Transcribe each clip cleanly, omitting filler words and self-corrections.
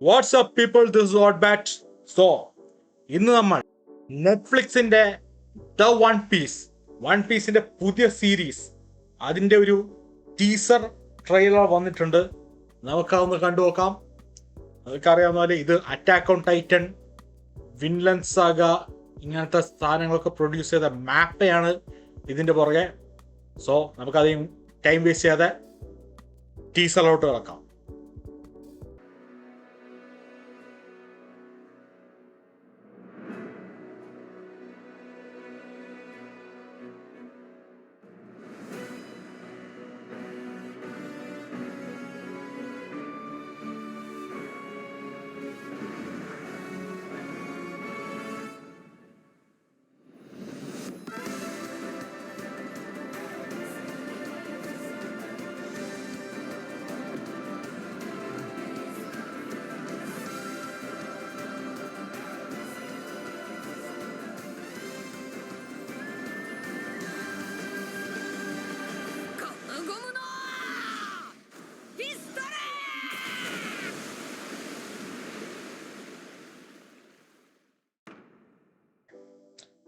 WhatsApp people, this what bat. So ഇന്ന് നമ്മൾ നെറ്റ്ഫ്ലിക്സിന്റെ the one പീസിന്റെ പുതിയ സീരീസ്, അതിന്റെ ഒരു ടീസർ ട്രെയിലർ വന്നിട്ടുണ്ട്. നമുക്കതൊന്ന് കണ്ടു നോക്കാം. അതൊക്കെ പോലെ ഇത് അറ്റാക്ക് ഓൺ ടൈറ്റൻ, വിൻലൻഡ് സാഗ ഇങ്ങനത്തെ സാധനങ്ങളൊക്കെ പ്രൊഡ്യൂസ് ചെയ്ത മാപ്പയാണ് ഇതിന്റെ പുറകെ. സോ നമുക്കധികം ടൈം വേസ്റ്റ് ചെയ്യാതെ ടീസറിലോട്ട് കിടക്കാം.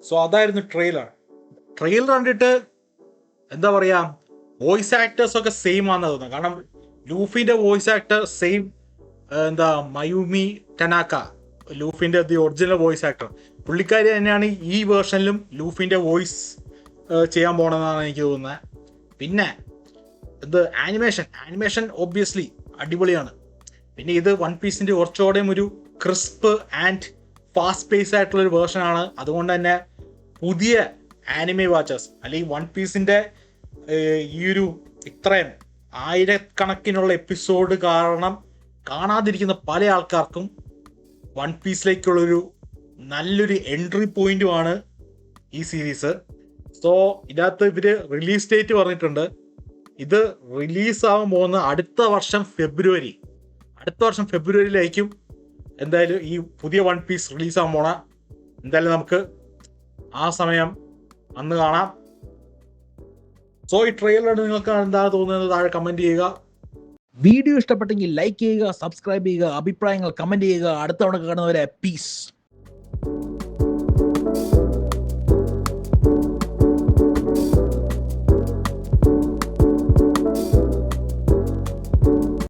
സോ അതായിരുന്നു ട്രെയിലർ കണ്ടിട്ട് എന്താ പറയാ, വോയിസ് ആക്ടേഴ്സ് ഒക്കെ സെയിം ആണെന്ന് തോന്നുന്നത്. കാരണം ലൂഫിന്റെ voice actor same, Mayumi Tanaka, ലൂഫിന്റെ ഒറിജിനൽ വോയിസ് ആക്ടർ, പുള്ളിക്കാരി തന്നെയാണ് ഈ വേർഷനിലും ലൂഫിന്റെ വോയിസ് ചെയ്യാൻ പോണെന്നാണ് എനിക്ക് തോന്നുന്നത്. പിന്നെ ഇത് ആനിമേഷൻ ഒബ്വിയസ്ലി അടിപൊളിയാണ്. പിന്നെ ഇത് വൺ പീസിന്റെ കുറച്ചുകൂടെയും ഒരു ക്രിസ്പ് ആൻഡ് ഫാസ്റ്റ് പേസ് ആയിട്ടുള്ള ഒരു വേർഷനാണ്. അതുകൊണ്ട് തന്നെ പുതിയ ആനിമേ വാച്ചേഴ്സ് അല്ലെങ്കിൽ വൺ പീസിന്റെ ഈ ഒരു ഇത്രയും ആയിരക്കണക്കിനുള്ള എപ്പിസോഡ് കാരണം കാണാതിരിക്കുന്ന പല ആൾക്കാർക്കും വൺ പീസിലേക്കുള്ളൊരു നല്ലൊരു എൻട്രി പോയിന്റുമാണ് ഈ സീരീസ്. സോ ഇതിനകത്ത് ഇവര് റിലീസ് ഡേറ്റ് പറഞ്ഞിട്ടുണ്ട്. ഇത് റിലീസാവാൻ പോകുന്ന അടുത്ത വർഷം ഫെബ്രുവരിയിലായിരിക്കും എന്തായാലും ഈ പുതിയ വൺ പീസ് റിലീസാകാൻ പോണ. എന്തായാലും നമുക്ക് ആ സമയം അന്ന് കാണാം. സോ ഈ ട്രെയിലർ നിങ്ങൾക്ക് എന്താണ് തോന്നുന്നത് താഴെ കമന്റ് ചെയ്യുക. വീഡിയോ ഇഷ്ടപ്പെട്ടെങ്കിൽ ലൈക്ക് ചെയ്യുക, സബ്സ്ക്രൈബ് ചെയ്യുക, അഭിപ്രായങ്ങൾ കമന്റ് ചെയ്യുക. അടുത്ത തവണ കാണുന്നവരെ പീസ്.